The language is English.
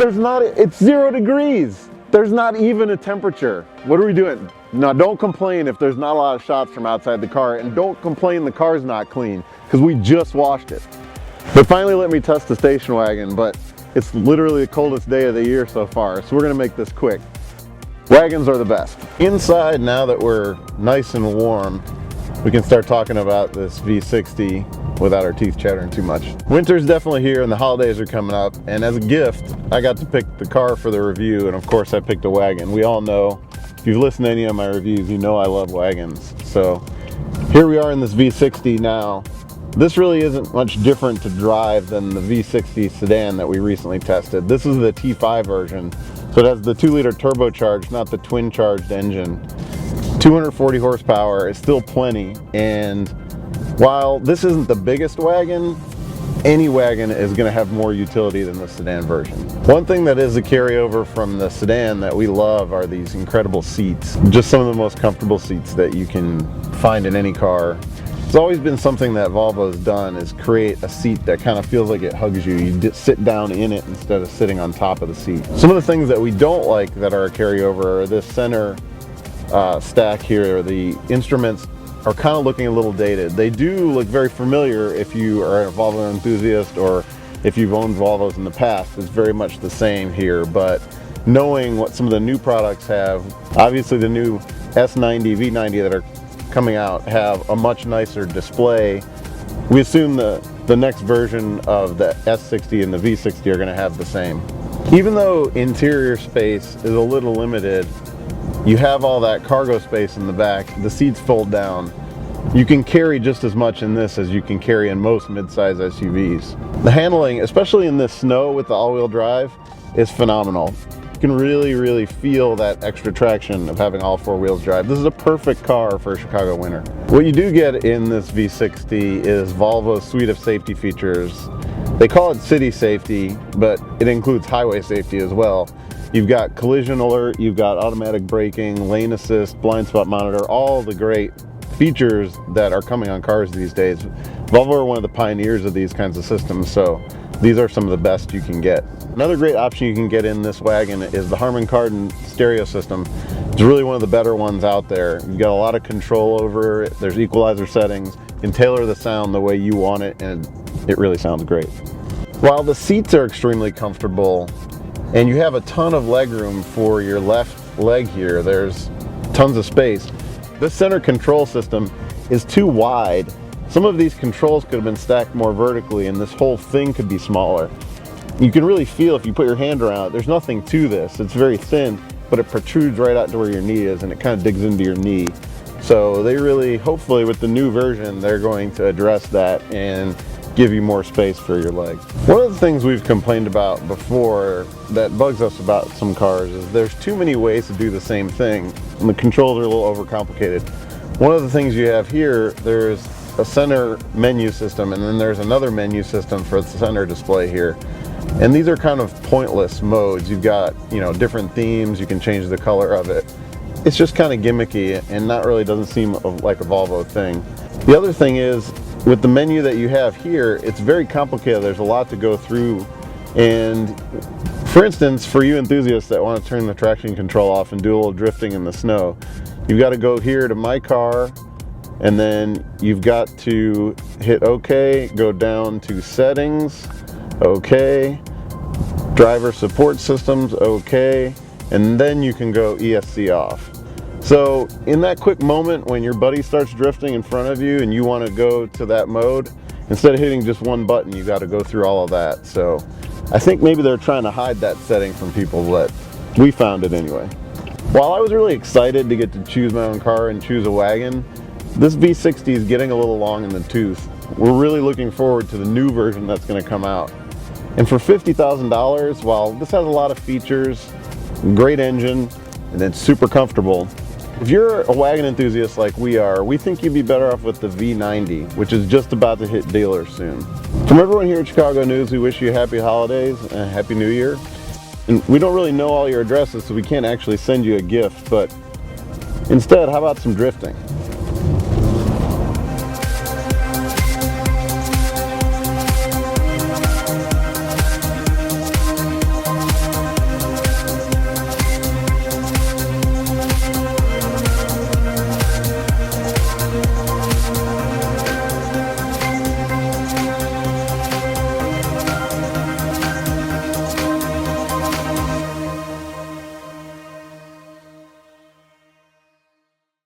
It's 0 degrees. There's not even a temperature. What are we doing? Now, don't complain if there's not a lot of shots from outside the car, and don't complain the car's not clean, because we just washed it. They finally let me test the station wagon, but it's literally the coldest day of the year so far, so we're gonna make this quick. Wagons are the best. Inside, now that we're nice and warm, we can start talking about this V60 without our teeth chattering too much. Winter's definitely here and the holidays are coming up, and as a gift, I got to pick the car for the review, and of course I picked a wagon. We all know, if you've listened to any of my reviews, you know I love wagons. So here we are in this V60 now. This really isn't much different to drive than the V60 sedan that we recently tested. This is the T5 version, so it has the 2-liter turbocharged, not the twin-charged engine. 240 horsepower is still plenty, and while this isn't the biggest wagon, any wagon is going to have more utility than the sedan version. One thing that is a carryover from the sedan that we love are these incredible seats. Just some of the most comfortable seats that you can find in any car. It's always been something that Volvo's done, is create a seat that kind of feels like it hugs you. You sit down in it instead of sitting on top of the seat. Some of the things that we don't like that are a carryover are this center stack here. The instruments are kind of looking a little dated. They do look very familiar if you are a Volvo enthusiast or if you've owned Volvos in the past. It's very much the same here, but knowing what some of the new products have, obviously the new S90, V90 that are coming out have a much nicer display. We assume the next version of the S60 and the V60 are going to have the same. Even though interior space is a little limited, you have all that cargo space in the back, the seats fold down. You can carry just as much in this as you can carry in most mid-size SUVs. The handling, especially in this snow with the all-wheel drive, is phenomenal. You can really feel that extra traction of having all 4 wheels drive. This is a perfect car for a Chicago winter. What you do get in this V60 is Volvo's suite of safety features. They call it city safety, but it includes highway safety as well. You've got collision alert, you've got automatic braking, lane assist, blind spot monitor, all the great features that are coming on cars these days. Volvo are one of the pioneers of these kinds of systems, so these are some of the best you can get. Another great option you can get in this wagon is the Harman Kardon stereo system. It's really one of the better ones out there. You've got a lot of control over it. There's equalizer settings. You can tailor the sound the way you want it, and it really sounds great. While the seats are extremely comfortable, and you have a ton of legroom for your left leg here, there's tons of space. This center control system is too wide. Some of these controls could have been stacked more vertically, and this whole thing could be smaller. You can really feel if you put your hand around it, there's nothing to this. It's very thin, but it protrudes right out to where your knee is, and it kind of digs into your knee. So they really, hopefully with the new version, they're going to address that and give you more space for your legs. One of the things we've complained about before that bugs us about some cars is there's too many ways to do the same thing, and the controls are a little overcomplicated. One of the things you have here, there's a center menu system, and then there's another menu system for the center display here. And these are kind of pointless modes. You've got, different themes, you can change the color of it. It's just kind of gimmicky and not really doesn't seem like a Volvo thing. The other thing is, with the menu that you have here, it's very complicated. There's a lot to go through. And for instance, for you enthusiasts that want to turn the traction control off and do a little drifting in the snow, you've got to go here to My Car, and then you've got to hit OK, go down to Settings, OK, Driver Support Systems, OK, and then you can go ESC off. So in that quick moment when your buddy starts drifting in front of you and you want to go to that mode, instead of hitting just one button, you got to go through all of that. So I think maybe they're trying to hide that setting from people, but we found it anyway. While I was really excited to get to choose my own car and choose a wagon, this V60 is getting a little long in the tooth. We're really looking forward to the new version that's going to come out. And for $50,000, while this has a lot of features, great engine, and it's super comfortable, if you're a wagon enthusiast like we are, we think you'd be better off with the V90, which is just about to hit dealers soon. From everyone here at Chicago News, we wish you happy holidays and a happy new year. And we don't really know all your addresses, so we can't actually send you a gift, but instead, how about some drifting?